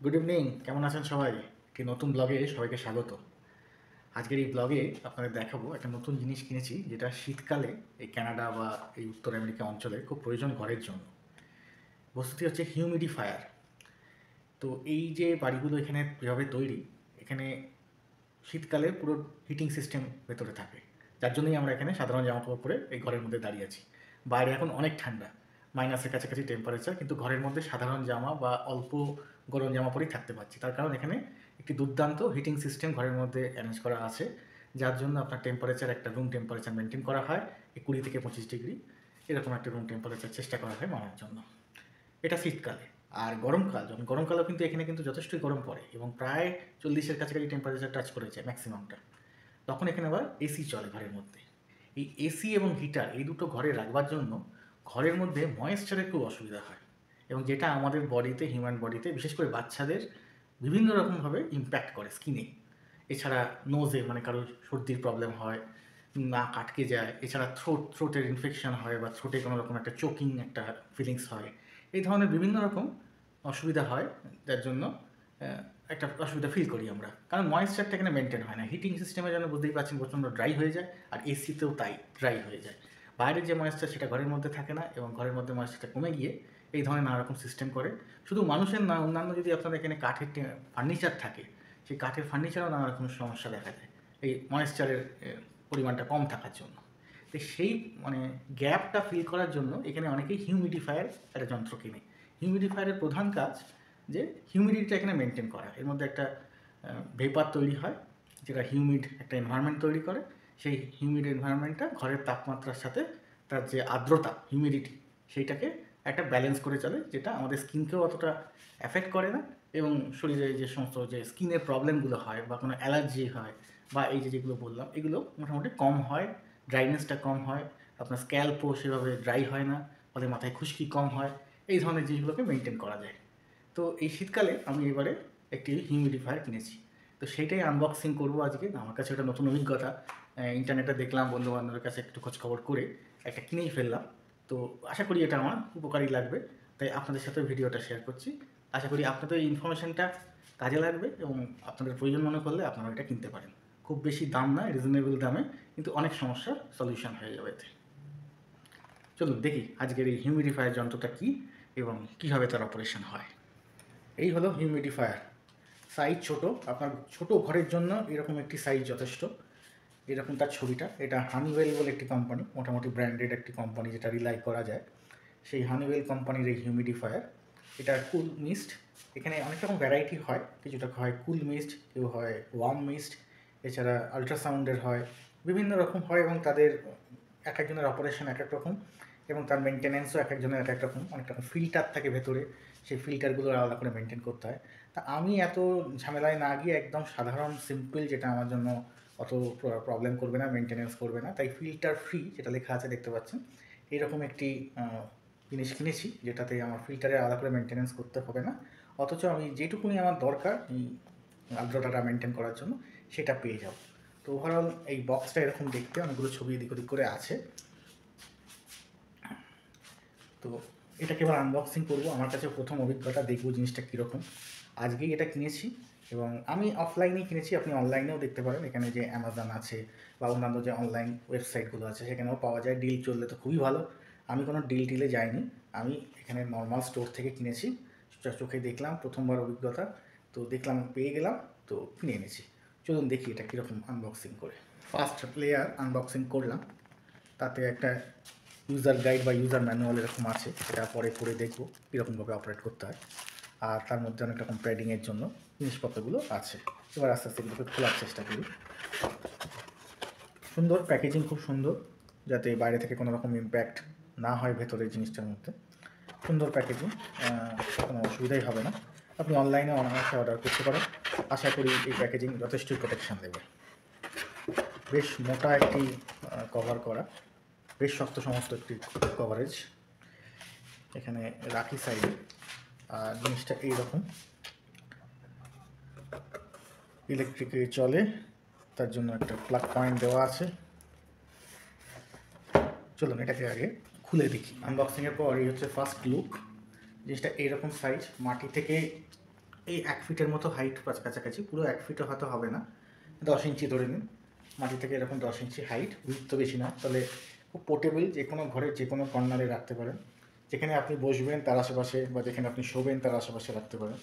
Good evening, কেমন আছেন সবাই? একটি নতুন ব্লগে সবাইকে স্বাগত। আজকের এই ব্লগে আপনাদের দেখাবো একটা নতুন জিনিস কিনেছি, যেটা শীতকালে এই কানাডা বা এই উত্তর আমেরিকা অঞ্চলে খুব প্রয়োজন ঘরের জন্য। বস্তুটি হচ্ছে হিউমিডিফায়ার। তো এই যে বাড়িগুলো এখানে যেভাবে তৈরি, এখানে শীতকালে পুরো হিটিং সিস্টেম ভেতরে থাকে, যার জন্যই আমরা এখানে সাধারণ জামাকাপড় পরে এই ঘরের মধ্যে দাঁড়িয়ে আছি। বাইরে এখন অনেক ঠান্ডা, মাইনাসের কাছাকাছি টেম্পারেচার, কিন্তু ঘরের মধ্যে সাধারণ জামা বা অল্প গরম জামা পরেই থাকতে পারছি। তার কারণ এখানে একটি দুর্দান্ত হিটিং সিস্টেম ঘরের মধ্যে অ্যারেঞ্জ করা আছে, যার জন্য আপনার টেম্পারেচার, একটা রুম টেম্পারেচার মেনটেন করা হয় এই 20 থেকে 25 ডিগ্রি, এরকম একটা রুম টেম্পারেচার চেষ্টা করা হয় মানার জন্য। এটা শীতকালে। আর গরমকাল, যখন গরমকালেও কিন্তু এখানে কিন্তু যথেষ্টই গরম পড়ে এবং প্রায় 40-এর কাছাকাছি টেম্পারেচার টাচ করে যায় ম্যাক্সিমামটা। তখন এখানে আবার এসি চলে ঘরের মধ্যে। এই এসি এবং হিটার এই দুটো ঘরে রাখবার জন্য ঘরের মধ্যে ময়েশ্চারের খুব অসুবিধা হয়, এবং যেটা আমাদের বডিতে, হিউম্যান বডিতে, বিশেষ করে বাচ্চাদের বিভিন্ন রকমভাবে ইম্প্যাক্ট করে স্কিনে। এছাড়া নোজে, মানে কারোর সর্দির প্রবলেম হয়, নাক আটকে যায়, এছাড়া থ্রোটের ইনফেকশন হয় বা থ্রোটে কোনো রকম একটা চোকিং একটা ফিলিংস হয়। এই ধরনের বিভিন্ন রকম অসুবিধা হয়, যার জন্য একটা অসুবিধা ফিল করি আমরা, কারণ ময়েশ্চারটা এখানে মেনটেন হয় না। হিটিং সিস্টেমের জন্য বুঝতেই পারছেন প্রচণ্ড ড্রাই হয়ে যায়, আর এসিতেও তাই ড্রাই হয়ে যায়। বাইরের যে ময়েশ্চার সেটা ঘরের মধ্যে থাকে না, এবং ঘরের মধ্যে ময়েশ্চারটা কমে গিয়ে এই ধরনের নানা রকম সিস্টেম করে। শুধু মানুষের না, অন্যান্য যদি আপনাদের এখানে কাঠের ফার্নিচার থাকে, সেই কাঠের ফার্নিচারেও নানা রকম সমস্যা দেখা যায় এই ময়েশ্চারের পরিমাণটা কম থাকার জন্য। তো সেই মানে গ্যাপটা ফিল করার জন্য এখানে অনেকেই হিউমিডিফায়ার একটা যন্ত্র কিনে। হিউমিডিফায়ারের প্রধান কাজ যে হিউমিডিটিটা এখানে মেনটেন করা। এর মধ্যে একটা ভেপার তৈরি হয়, যেটা হিউমিড একটা এনভায়রনমেন্ট তৈরি করে। সেই হিউমিড এনভায়রনমেন্টটা ঘরের তাপমাত্রার সাথে তার যে আর্দ্রতা, হিউমিডিটি, সেইটাকে একটা ব্যালেন্স করে চলে, যেটা আমাদের স্কিনকেও অতটা অ্যাফেক্ট করে না, এবং শরীরে যে সমস্ত যে স্কিনের প্রবলেমগুলো হয় বা কোনো অ্যালার্জি হয় বা এই যে যেগুলো বললাম, এগুলো মোটামুটি কম হয়। ড্রাইনেসটা কম হয়, আপনার স্ক্যাল্পও সেভাবে ড্রাই হয় না, ফলে মাথায় খুশকি কম হয়। এই ধরনের জিনিসগুলোকে মেনটেন করা যায়। তো এই শীতকালে আমি এবারে একটি হিউমিডিফায়ার কিনেছি, তো সেটাই আনবক্সিং করবো আজকে। আমার কাছে একটা নতুন অভিজ্ঞতা, ইন্টারনেটে দেখলাম, বন্ধুবান্ধবের কাছে একটু খোঁজখবর করে একটা কিনেই ফেললাম। তো আশা করি এটা আমার উপকারী লাগবে, তাই আপনাদের সাথে ভিডিওটা শেয়ার করছি। আশা করি আপনাদের এই ইনফরমেশানটা কাজে লাগবে, এবং আপনাদের প্রয়োজন মনে করলে আপনারা এটা কিনতে পারেন। খুব বেশি দাম না, রিজনেবল দামে, কিন্তু অনেক সমস্যার সলিউশন হয়ে যাবে এতে। চলুন দেখি আজকের এই হিউমিডিফায়ার যন্ত্রটা কী এবং কীভাবে তার অপারেশন হয়। এই হলো হিউমিডিফায়ার। সাইজ ছোট, আপনার ছোট ঘরের জন্য এরকম একটি সাইজ যথেষ্ট। এরকম তার ছবিটা। এটা হানিওয়েল বলে একটি কোম্পানি, মোটামুটি ব্র্যান্ডেড একটি কোম্পানি, যেটা রিলাই করা যায়। সেই হানিওয়েল কোম্পানির এই হিউমিডিফায়ার। এটা কুল মিস্ট। এখানে অনেক রকম ভ্যারাইটি হয়, কিছুটা হয় কুল মিস্ট, কেউ হয় ওয়ার্ম মিস্ট, এছাড়া আল্ট্রাসাউন্ডের হয়, বিভিন্ন রকম হয়, এবং তাদের এক একজনের অপারেশন এক এক রকম, এবং তার মেনটেন্যান্সও এক একজনের এক এক রকম। অনেক রকম ফিল্টার থাকে ভেতরে, সেই ফিল্টারগুলো আলাদা করে মেনটেন করতে হয়। তা আমি এত ঝামেলায় না গিয়ে একদম সাধারণ সিম্পল, যেটা আমার জন্য অত প্রবলেম করবে না, মেনটেন্যান্স করবে না, তাই ফিল্টার ফ্রি যেটা লেখা আছে দেখতে পাচ্ছেন, এইরকম একটি জিনিস কিনেছি, যেটাতে আমার ফিল্টারে আলাদা করে মেনটেন্যান্স করতে হবে না, অথচ আমি যেটুকুনি আমার দরকার এই আর্দ্রতাটা মেনটেন করার জন্য সেটা পেয়ে যাব। তো ওভারঅল এই বক্সটা এরকম দেখতে, অনেকগুলো ছবি এদিক ওদিক করে আছে। তো এটাকে এবার আনবক্সিং করবো। আমার কাছে প্রথম অভিজ্ঞতা, দেখবো জিনিসটা কীরকম। আজকেই এটা কিনেছি, এবং আমি অফলাইনেই কিনেছি, আপনি অনলাইনেও দেখতে পারেন। এখানে যে অ্যামাজন আছে বা অন্যান্য যে অনলাইন ওয়েবসাইটগুলো আছে, সেখানেও পাওয়া যায়। ডিল চললে তো খুবই ভালো। আমি কোনো ডিলে যাইনি, আমি এখানে নর্মাল স্টোর থেকে কিনেছি। চোখে দেখলাম, প্রথমবার অভিজ্ঞতা, তো দেখলাম পেয়ে গেলাম, তো কিনে এনেছি। চলুন দেখি এটা কীরকম আনবক্সিং করে। ফার্স্ট লেয়ার আনবক্সিং করলাম, তাতে একটা ইউজার গাইড বা ইউজার ম্যানুয়াল এরকম আছে, সেটা পরে পড়ে দেখবো কীরকমভাবে অপারেট করতে হয়। আর তার মধ্যে অনেক রকম প্যাডিংয়ের জন্য জিনিসপত্রগুলো আছে। এবার আস্তে আস্তে এগুলোকে খোলার চেষ্টা করি। সুন্দর প্যাকেজিং, খুব সুন্দর, যাতে বাইরে থেকে কোনো রকম ইম্প্যাক্ট না হয় ভেতরের জিনিসটার মধ্যে। সুন্দর প্যাকেজিং, কোনো অসুবিধাই হবে না। আপনি অনলাইনে অনায়াসে অর্ডার করতে পারেন। আশা করি এই প্যাকেজিং যথেষ্টই প্রোটেকশান দেবে। বেশ মোটা একটি কভার করা, বেশ শক্ত সমস্ত একটি কভারেজ। এখানে রাখি সাইডে, আর জিনিসটা এইরকম, ইলেকট্রিকে চলে, তার জন্য একটা প্লাগ পয়েন্ট দেওয়া আছে। চলুন এটাকে আগে খুলে দেখি। আনবক্সিংয়ের পর এই হচ্ছে ফার্স্ট লুক। জিনিসটা এইরকম সাইজ, মাটি থেকে এই 1 ফিটের মতো হাইট কাছাকাছি, পুরো 1 ফিটও হয়তো হবে না, 10 ইঞ্চি ধরে নিন, মাটি থেকে এরকম 10 ইঞ্চি হাইট, উইথ তো বেশি না। তাহলে খুব পোর্টেবল, যে কোনো ঘরের যে কোনো কর্নারে রাখতে পারেন, যেখানে আপনি বসবেন তার আশেপাশে বা যেখানে আপনি শোবেন তার আশেপাশে রাখতে পারেন,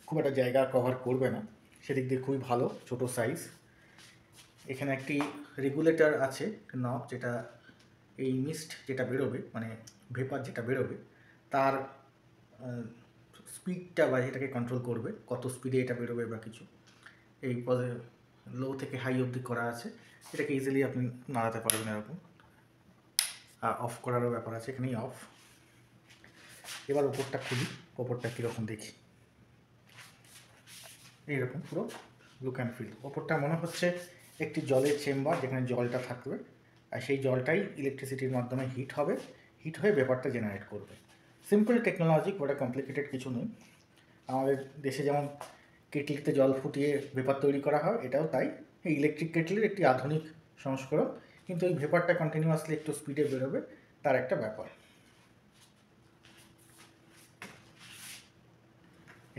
খুব একটা জায়গা কভার করবে না, সেদিক দিয়ে খুবই ভালো, ছোটো সাইজ। এখানে একটি রেগুলেটর আছে নব, যেটা এই মিস্ট যেটা বেরোবে, মানে ভেপার যেটা বেরোবে তার স্পিডটা বা এটাকে কন্ট্রোল করবে, কত স্পিডে এটা বেরোবে বা কিছু। এই লো থেকে হাই অবধি করা আছে, এটাকে ইজিলি আপনি নাড়াতে পারবেন এরকম। আর অফ করারও ব্যাপার আছে, এখানেই অফ। এবার ওপরটা খুলি, ওপরটা কীরকম দেখি। এইরকম পুরো লুক অ্যান্ড ফিল। ওপরটা মনে হচ্ছে একটি জলের চেম্বার, যেখানে জলটা থাকবে, আর সেই জলটাই ইলেকট্রিসিটির মাধ্যমে হিট হবে, হিট হয়ে ব্যাপারটা জেনারেট করবে। সিম্পল টেকনোলজি, ওটা কমপ্লিকেটেড কিছু নেই। আমাদের দেশে যেমন কেটলিতে জল ফুটিয়ে ভেপার তৈরি করা হয়, এটাও তাই। এই ইলেকট্রিক কেটলির একটি আধুনিক সংস্করণ, কিন্তু এই ভেপারটা কন্টিনিউয়াসলি একটু স্পিডে বেরোবে, তার একটা ব্যাপার।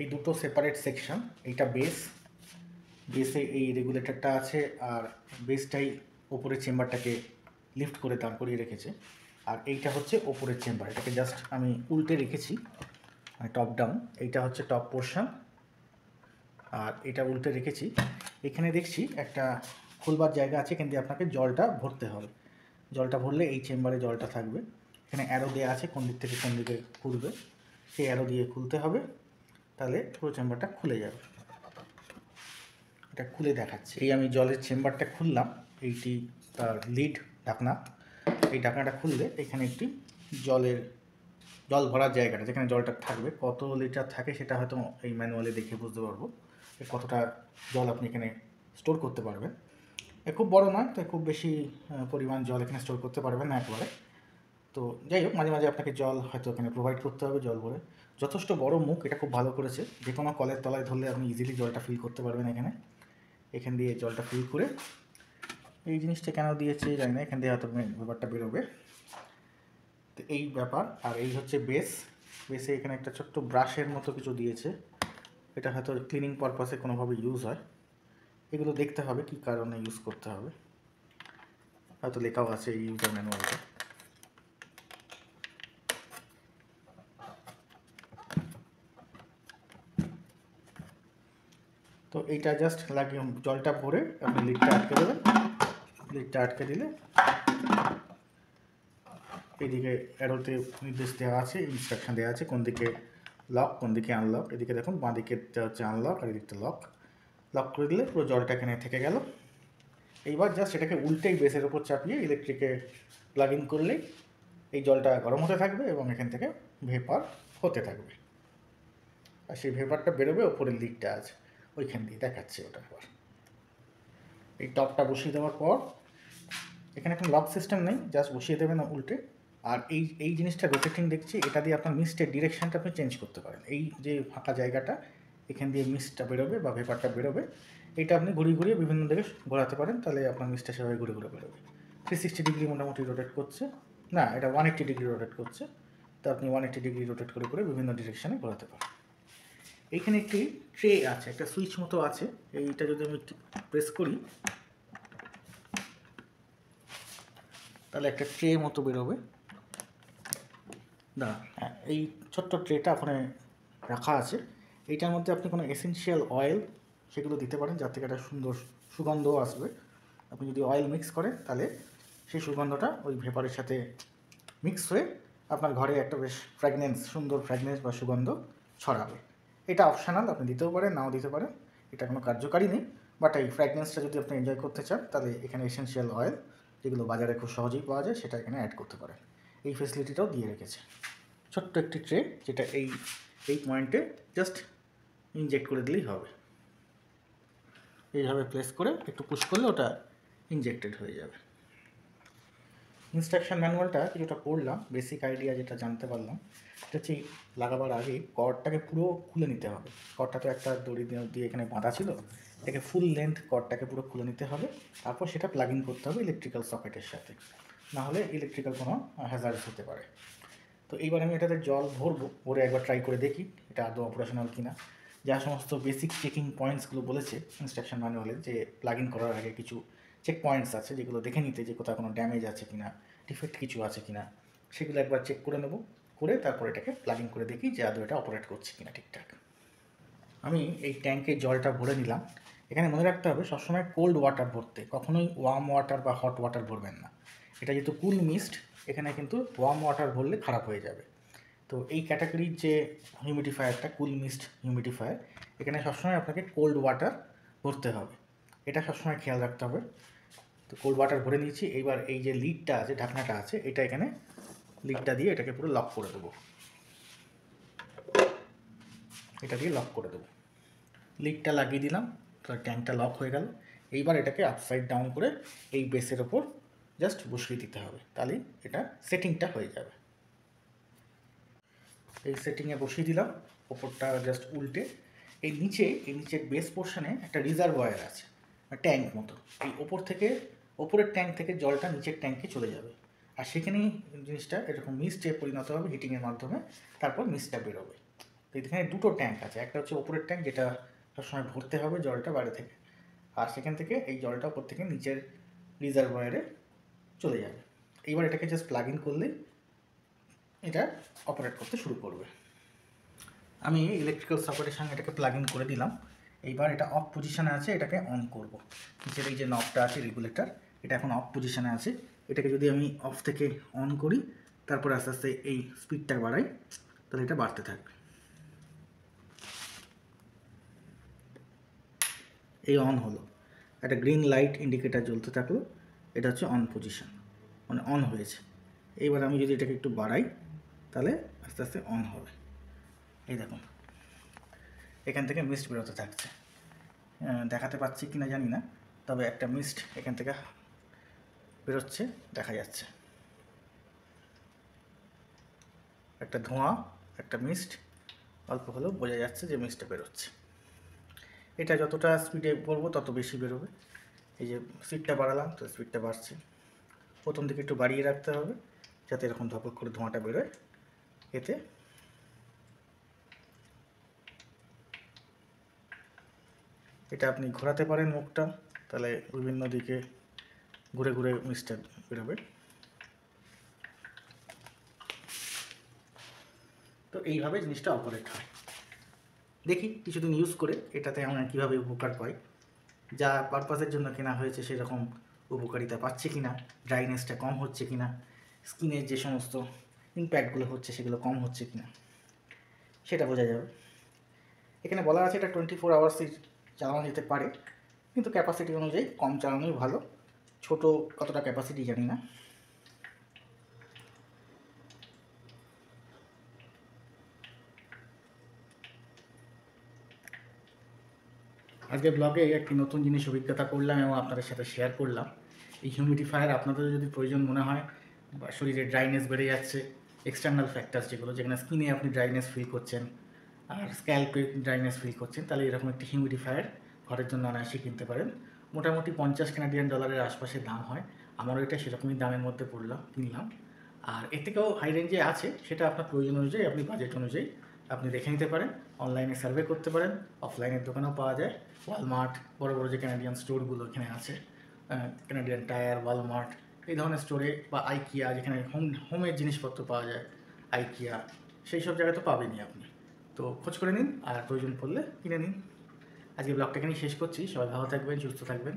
এই দুটো সেপারেট সেকশন, এইটা বেসে এই রেগুলেটরটা আছে, আর বেসটাই ওপরের চেম্বারটাকে লিফট করে দাঁড় করিয়ে রেখেছে। আর এইটা হচ্ছে ওপরের চেম্বার, এটাকে জাস্ট আমি উল্টে রেখেছি, মানে টপ ডাউন। এইটা হচ্ছে টপ পোর্শন, আর এটা উল্টে রেখেছি। এখানে দেখছি একটা খুলবার জায়গা আছে, এখান দিয়ে আপনাকে জলটা ভরতে হবে। জলটা ভরলে এই চেম্বারে জলটা থাকবে। এখানে অ্যারো দেওয়া আছে কোন দিক থেকে কোন দিকে খুলবে, সেই অ্যারো দিয়ে খুলতে হবে, তাহলে পুরো চেম্বারটা খুলে যাবে। এটা খুলে দেখাচ্ছে, এই আমি জলের চেম্বারটা খুললাম, এইটি তার লিড ঢাকনা। এই ঢাকনাটা খুললে এখানে একটি জল ভরার জায়গাটা, যেখানে জলটা থাকবে, কত লিটার থাকে সেটা হয়তো এই ম্যানুয়ালে দেখে বুঝতে পারবো কতটা জল আপনি এখানে স্টোর করতে পারবেন। খুব বড় নয়, তাই খুব বেশি পরিমাণ জল এখানে স্টোর করতে পারবেন না একবারে। তো যাই হোক, মাঝে মাঝে আপনাকে জল হয়তো এখানে প্রোভাইড করতে হবে, জল ভরে। যথেষ্ট বড় মুখ, এটা খুব ভালো করেছে, যে কোনো কলের তলায় ধরলে আপনি ইজিলি জলটা ফিল করতে পারবেন। এখান দিয়ে জলটা ফিল করে, এই জিনিসটা কেন দিয়েছে জানি না, এখান দিয়ে হয়তো ব্যাপারটা বেরোবে। তো এই ব্যাপার। আর এই হচ্ছে বেসে এখানে একটা ছোট্ট ব্রাশের মতো কিছু দিয়েছে, এটা হয়তো ক্লিনিং পারপাসে কোনোভাবে ইউজ হয়। এগুলো দেখতে হবে কী কারণে ইউজ করতে হবে, হয়তো লেখাও আছে এই ইউজার ম্যানুয়ালটা। তো এইটা জাস্ট লাগিয়ে জলটা ভরে আপনি লিডটা আটকে দেবেন। লিডটা আটকে দিলে এইদিকে অ্যারোতে নির্দেশ দেওয়া আছে, ইনস্ট্রাকশন দেওয়া আছে কোন দিকে লক কোন দিকে আনলক। এদিকে দেখুন বাঁ দিকেরটা হচ্ছে আনলক, আর এদিকটা লক করে দিলে পুরো জলটা এখানে থেকে গেল। এইবার জাস্ট এটাকে উল্টেই বেসের ওপর চাপিয়ে ইলেকট্রিকে প্লাগ ইন করলেই এই জলটা গরম হতে থাকবে এবং এখান থেকে ভেপার হতে থাকবে, আর সেই ভেপারটা বেরোবে ওপরের লিডটা আছে ওইখান দিয়ে দেখাচ্ছে ওটা। আবার এই টপটা বসিয়ে দেওয়ার পর, এখানে কোনো লক সিস্টেম নেই, জাস্ট বসিয়ে দেবেন উল্টে। আর এই জিনিসটা রোটেটিং দেখছি, এটা দিয়ে আপনার মিস্টের ডিরেকশানটা আপনি চেঞ্জ করতে পারেন। এই যে ফাঁকা জায়গাটা, এখান দিয়ে মিস্টটা বেরোবে বা ভেপারটা বেরোবে, এটা আপনি ঘুরিয়ে বিভিন্ন দিকে ঘোরাতে পারেন, তাহলে আপনার মিস্টটা সেভাবে ঘুরে বেরোবে। 360 ডিগ্রি মোটামুটি রোটেট করছে, না এটা 180 ডিগ্রি রোটেট করছে। তো আপনি 180 ডিগ্রি রোটেট করে বিভিন্ন ডিরেকশানে ঘোরাতে পারেন। এইখানে একটি ট্রে আছে, একটা সুইচ মতো আছে, এইটা যদি আমি প্রেস করি তাহলে একটা ট্রে মতো বেরোবে। না, এই ছোট্ট ট্রেটা ওখানে রাখা আছে, এইটার মধ্যে আপনি কোনো এসেনশিয়াল অয়েল সেগুলো দিতে পারেন, যার থেকে একটা সুন্দর সুগন্ধও আসবে। আপনি যদি অয়েল মিক্স করেন তাহলে সেই সুগন্ধটা ওই ভেপারের সাথে মিক্স হয়ে আপনার ঘরে একটা বেশ সুন্দর ফ্র্যাগনেন্স বা সুগন্ধ ছড়াবে। এটা অপশনাল, আপনি দিতেও পারেন নাও দিতে পারেন, এটা কোনো কার্যকারী নেই। বাট এই ফ্র্যাগনেন্সটা যদি আপনি এনজয় করতে চান তাহলে এখানে এসেনশিয়াল অয়েল, যেগুলো বাজারে খুব সহজেই পাওয়া যায়, সেটা এখানে অ্যাড করতে পারেন। এই ফেসিলিটিটাও দিয়ে রেখেছে। ছোট্ট একটি ট্রে, যেটা এই পয়েন্টে জাস্ট ইনজেক্ট করে দিলেই হবে। এইভাবে প্লেস করে একটু পুশ করলে ওটা ইনজেক্টেড হয়ে যাবে। ইনস্ট্রাকশন ম্যানুয়ালটা কিছুটা পড়লাম, বেসিক আইডিয়া যেটা জানতে পারলাম, এটা হচ্ছে লাগাবার আগে কর্ডটাকে পুরো খুলে নিতে হবে। কর্ডটা তো একটা দড়ি দিয়ে এখানে বাঁধা ছিল, এটাকে ফুল লেন্থ কর্ডটাকে পুরো খুলে নিতে হবে, তারপর সেটা প্লাগ ইন করতে হবে ইলেকট্রিক্যাল সকেটের সাথে, নাহলে ইলেকট্রিক্যাল কোনো হ্যাজার্ডস হতে পারে। তো এইবার আমি এটাতে জল ভরবো, ভরে একবার ট্রাই করে দেখি এটা আদৌ অপারেশনাল কিনা। যা সমস্ত বেসিক চেকিং পয়েন্টসগুলো বলেছে ইনস্ট্রাকশন ম্যানুয়ালে, যে প্লাগ ইন করার আগে কিছু চেক পয়েন্টস আছে যেগুলো দেখে নিতে, যে কোথাও কোনো ড্যামেজ আছে কিনা, ডিফেক্ট কিছু আছে কিনা, সেগুলো একবার চেক করে নেব, করে তারপর এটাকে প্লাগ ইন করে দেখি যে আদৌ এটা অপারেট করছে কিনা ঠিকঠাক। আমি এই ট্যাঙ্কে জলটা ভরে নিলাম। এখানে মনে রাখতে হবে সবসময় কোল্ড ওয়াটার ভরতে, কখনোই ওয়ার্ম ওয়াটার বা হট ওয়াটার ভরবেন না। এটা যেহেতু কুল মিস্ট, এখানে কিন্তু ওয়ার্ম ওয়াটার ভরলে খারাপ হয়ে যাবে। তো এই ক্যাটাগরির যে হিউমিডিফায়ারটা, কুল মিস্ট হিউমিডিফায়ার, এখানে সবসময় আপনাকে কোল্ড ওয়াটার ভরতে হবে, এটা সবসময় খেয়াল রাখতে হবে। তো কোল্ড ওয়াটার ভরে নিয়েছি। এইবার এই যে লিডটা আছে, ঢাকনাটা আছে, এটা এখানে লিডটা দিয়ে এটাকে পুরো লক করে দেবো, এটা দিয়ে লক করে দেবো। লিডটা লাগিয়ে দিলাম, তো ট্যাঙ্কটা লক হয়ে গেল। এইবার এটাকে আপসাইড ডাউন করে এই বেসের ওপর জাস্ট বসিয়ে দিতে হবে, তাহলেই এটা সেটিংটা হয়ে যাবে। এই সেটিংয়ে বসিয়ে দিলাম, ওপরটা জাস্ট উল্টে। এই নিচের বেস পোর্শনে একটা রিজার্ভয়ার আছে, ট্যাঙ্ক মতো। এই ওপরের ট্যাঙ্ক থেকে জলটা নিচের ট্যাঙ্কে চলে যাবে, আর সেখানেই জিনিসটা এরকম মিস্টে পরিণত হবে হিটিংয়ের মাধ্যমে, তারপর মিস্টটা বেরোবে। তো এখানে দুটো ট্যাঙ্ক আছে, একটা হচ্ছে ওপরের ট্যাঙ্ক, যেটা সবসময় ভরতে হবে জলটা বাইরে থেকে, আর সেখান থেকে এই জলটা ওপর থেকে নিচের রিজার্ভয়ারে চলে যাবে। এইবার এটাকে জাস্ট প্লাগ ইন করলেই এটা অপারেট করতে শুরু করবে। আমি ইলেকট্রিক্যাল সকেটের সঙ্গে এটাকে প্লাগ ইন করে দিলাম। এইবার এটা অফ পজিশানে আছে, এটাকে অন করব। নিচের এই যে নবটা আছে রেগুলেটর, এটা এখন অফ পজিশানে আছে। এটাকে যদি আমি অফ থেকে অন করি, তারপরে আস্তে আস্তে এই স্পিডটা বাড়াই, তাহলে এটা বাড়তে থাকবে। এই অন হলো, একটা গ্রিন লাইট ইন্ডিকেটার জ্বলতে থাকলো, এটা হচ্ছে অন পজিশন, মানে অন হয়েছে। এইবার আমি যদি এটাকে একটু বাড়াই, তাহলে আস্তে আস্তে অন হবে। এই দেখুন, এখান থেকে মিস্ট বেরোতে থাকছে। দেখাতে পাচ্ছি কি না জানি না, তবে একটা মিস্ট এখান থেকে বেরোচ্ছে, দেখা যাচ্ছে একটা ধোঁয়া, একটা মিস্ট, অল্প হলেও বোঝা যাচ্ছে যে মিস্টটা বেরোচ্ছে। এটা যতটা স্পিডে করবো তত বেশি বেরোবে। এই যে স্পিডটা বাড়ালাম, তো স্পিডটা বাড়ছে। প্রথম দিকে একটু বাড়িয়ে রাখতে হবে, যাতে এরকম ধপক করে ধোঁয়াটা বেরোয়। এতে এটা আপনি ঘোরাতে পারেন মুখটা, তাহলে বিভিন্ন দিকে ঘুরে ঘুরে মিস্টটা বেরোবে। তো এইভাবে জিনিসটা অপারেট হয়। দেখি কিছুদিন ইউজ করে এটাতে আমরা কীভাবে উপকার পাই, যা পারপাসের জন্য কেনা হয়েছে সেরকম উপকারিতা পাচ্ছে কিনা, ড্রাইনেসটা কম হচ্ছে কিনা, স্কিনের যে সমস্ত ইম্প্যাক্টগুলো হচ্ছে সেগুলো কম হচ্ছে কিনা, সেটা বোঝা যাবে। এখানে বলা আছে এটা 24 আওয়ার্সই চালানো যেতে পারে, কিন্তু ক্যাপাসিটি অনুযায়ী কম চালানোই ভালো। ছোট কতটা ক্যাপাসিটি জানি না। আজকে ব্লগে একটি নতুন জিনিস অভিজ্ঞতা করলাম এবং আপনাদের সাথে শেয়ার করলাম। এই হিউমিডিফায়ার আপনাদের যদি প্রয়োজন মনে হয়, বা শরীরে ড্রাইনেস বেড়ে যাচ্ছে, এক্সটার্নাল ফ্যাক্টরস যেখানে স্কিনে আপনি ড্রাইনেস ফিল করছেন আর স্ক্যাল্পে ড্রাইনেস ফিল করছেন, তাহলে এরকম একটি হিউমিডিফায়ার ঘরের জন্য অনায়াসে কিনতে পারেন। মোটামুটি $50 আশপাশে দাম হয়। আমারও এটা সেরকমই দামের মধ্যে কিনলাম। আর এর থেকেও হাই রেঞ্জে আছে, সেটা আপনার প্রয়োজন অনুযায়ী, আপনি বাজেট অনুযায়ী আপনি দেখে নিতে পারেন। অনলাইনে সার্ভে করতে পারেন, অফলাইনের দোকানেও পাওয়া যায়। ওয়ালমার্ট, বড় বড় যে ক্যানাডিয়ান স্টোরগুলো এখানে আছে, ক্যানাডিয়ান টায়ার, ওয়ালমার্ট, এই ধরনের স্টোরে, বা আইকিয়া, যেখানে হোমের জিনিসপত্র পাওয়া যায়, আইকিয়া, সেই সব জায়গায় তো পাবেনই আপনি। তো খোঁজ করে নিন, আর প্রয়োজন পড়লে কিনে নিন। আজকে ব্লগটা এখানেই শেষ করছি। সবাই ভালো থাকবেন, সুস্থ থাকবেন,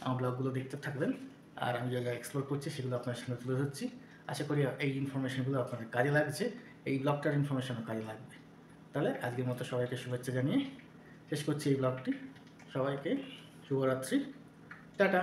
আমার ব্লগগুলো দেখতে থাকবেন, আর আমি যা যা এক্সপ্লোর করছি সেগুলো আপনার সামনে তুলে ধরছি। আশা করি এই ইনফরমেশনগুলো আপনাদের কাজে লাগছে, এই ব্লগটার ইনফরমেশনও কাজে লাগবে। তাহলে আজকের মতো সবাইকে শুভেচ্ছা জানিয়ে শেষ করছি এই ব্লগটি। সবাইকে শুভরাত্রি, টাটা।